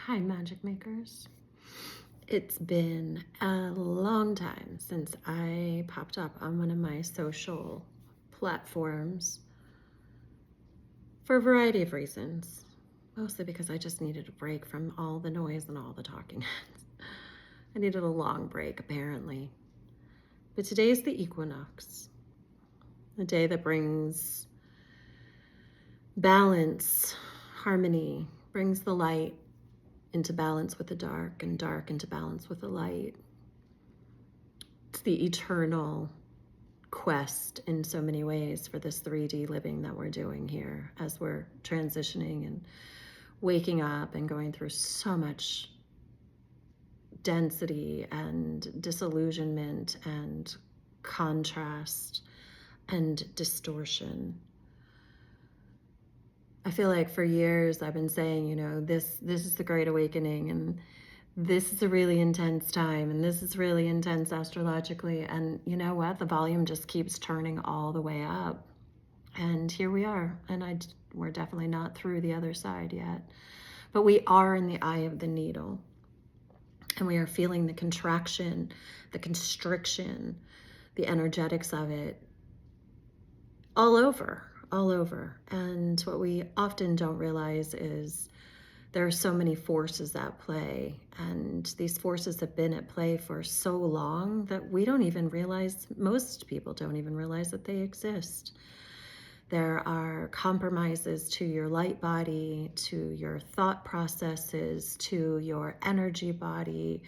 Hi, magic makers. It's been a long time since I popped up on one of my social platforms for a variety of reasons. Mostly because I just needed a break from all the noise and all the talking heads. I needed a long break, apparently. But today's the equinox, the day that brings balance, harmony, brings the light into balance with the dark and dark into balance with the light. It's the eternal quest in so many ways for this 3D living that we're doing here as we're transitioning and waking up and going through so much density and disillusionment and contrast and distortion. I feel like for years I've been saying, this is the Great Awakening, and this is a really intense time, and this is really intense astrologically. And you know what? The volume just keeps turning all the way up. And here we are. And we're definitely not through the other side yet. But we are in the eye of the needle. And we are feeling the contraction, the constriction, the energetics of it all over. And what we often don't realize is there are so many forces at play, and these forces have been at play for so long that we don't even realize, most people don't even realize that they exist. There are compromises to your light body, to your thought processes, to your energy body.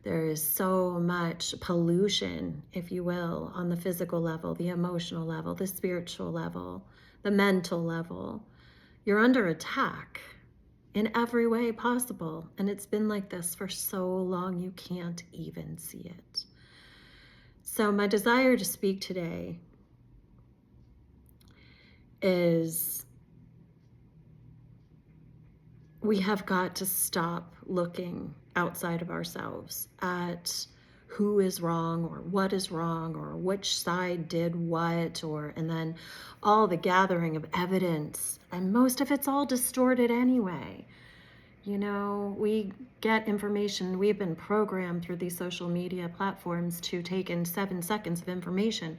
There is so much pollution, if you will, on the physical level, the emotional level, the spiritual level, the mental level. You're under attack in every way possible. And it's been like this for so long, you can't even see it. So my desire to speak today is we have got to stop looking outside of ourselves at who is wrong or which side did what, and then all the gathering of evidence, and most of it's all distorted anyway. We get information. We've been programmed through these social media platforms to take in 7 seconds of information.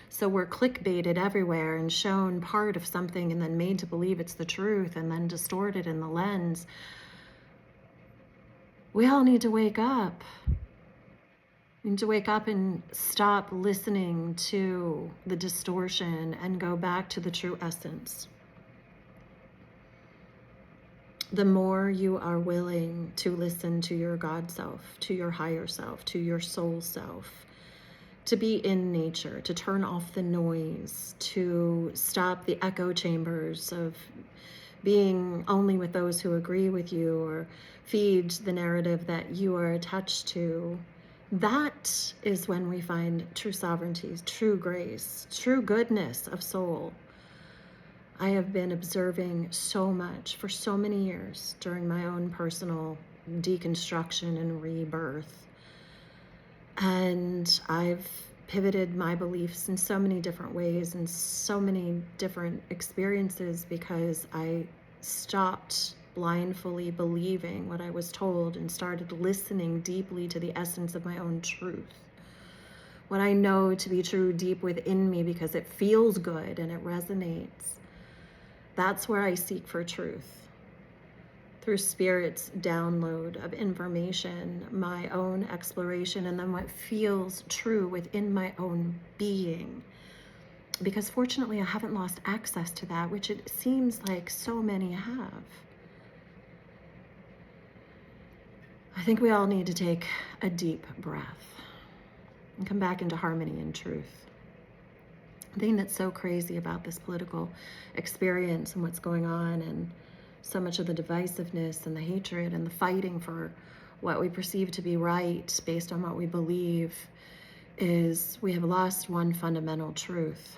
So we're clickbaited everywhere and shown part of something and then made to believe it's the truth and then distorted in the lens. We all need to wake up. We need to wake up and stop listening to the distortion and go back to the true essence. The more you are willing to listen to your God self, to your higher self, to your soul self, to be in nature, to turn off the noise, to stop the echo chambers of being only with those who agree with you or feed the narrative that you are attached to, that is when we find true sovereignty, true grace, true goodness of soul. I have been observing so much for so many years during my own personal deconstruction and rebirth. And I've pivoted my beliefs in so many different ways and so many different experiences because I stopped blindly believing what I was told and started listening deeply to the essence of my own truth. What I know to be true deep within me because it feels good and it resonates. That's where I seek for truth. Through Spirit's download of information, my own exploration, and then what feels true within my own being. Because fortunately, I haven't lost access to that, which it seems like so many have. I think we all need to take a deep breath and come back into harmony and truth. The thing that's so crazy about this political experience and what's going on, and so much of the divisiveness and the hatred and the fighting for what we perceive to be right based on what we believe, is we have lost one fundamental truth.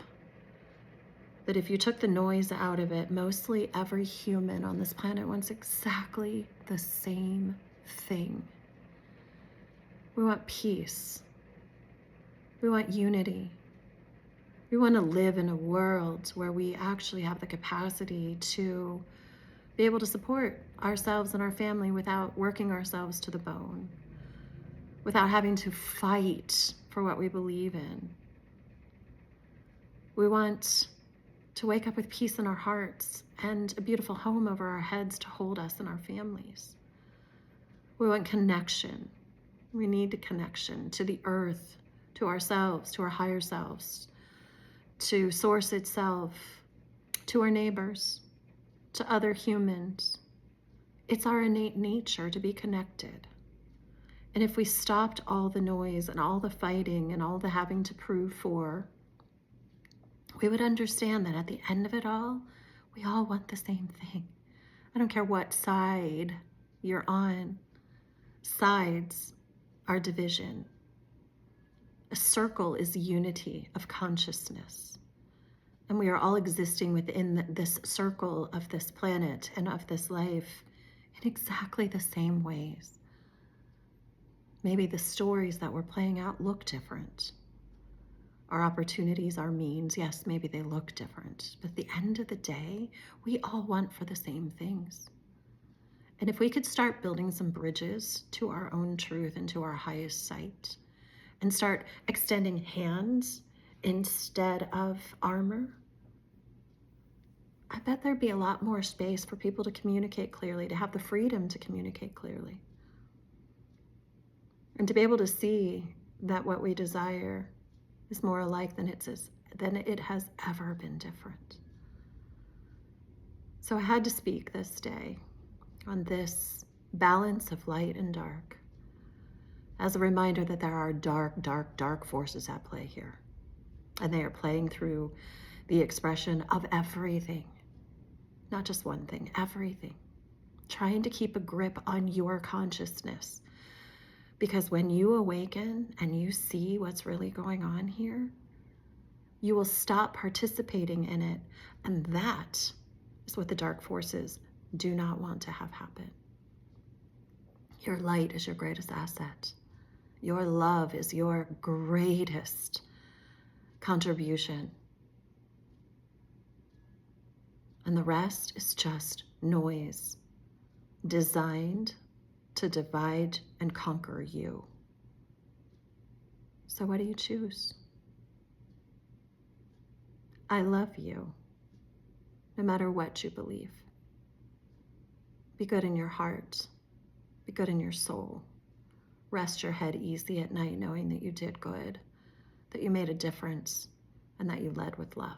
That if you took the noise out of it, mostly every human on this planet wants exactly the same thing. We want peace. We want unity. We want to live in a world where we actually have the capacity to be able to support ourselves and our family without working ourselves to the bone, without having to fight for what we believe in. We want to wake up with peace in our hearts and a beautiful home over our heads to hold us and our families. We want connection. We need connection to the earth, to ourselves, to our higher selves, to source itself, to our neighbors, to other humans. It's our innate nature to be connected. And if we stopped all the noise and all the fighting and all the having to prove for, we would understand that at the end of it all, we all want the same thing. I don't care what side you're on. Sides are division. A circle is unity of consciousness. And we are all existing within this circle of this planet and of this life in exactly the same ways. Maybe the stories that we're playing out look different. Our opportunities, our means, yes, maybe they look different. But at the end of the day, we all want for the same things. And if we could start building some bridges to our own truth and to our highest sight, and start extending hands instead of armor, I bet there'd be a lot more space for people to communicate clearly, to have the freedom to communicate clearly. And to be able to see that what we desire is more alike than it has ever been different. So I had to speak this day on this balance of light and dark as a reminder that there are dark, dark, dark forces at play here. And they are playing through the expression of everything, not just one thing, everything. Trying to keep a grip on your consciousness. Because when you awaken and you see what's really going on here, you will stop participating in it. And that is what the dark forces do not want to have happen. Your light is your greatest asset. Your love is your greatest contribution. And the rest is just noise designed to divide and conquer you. So what do you choose? I love you, no matter what you believe. Be good in your heart. Be good in your soul. Rest your head easy at night knowing that you did good, that you made a difference, and that you led with love.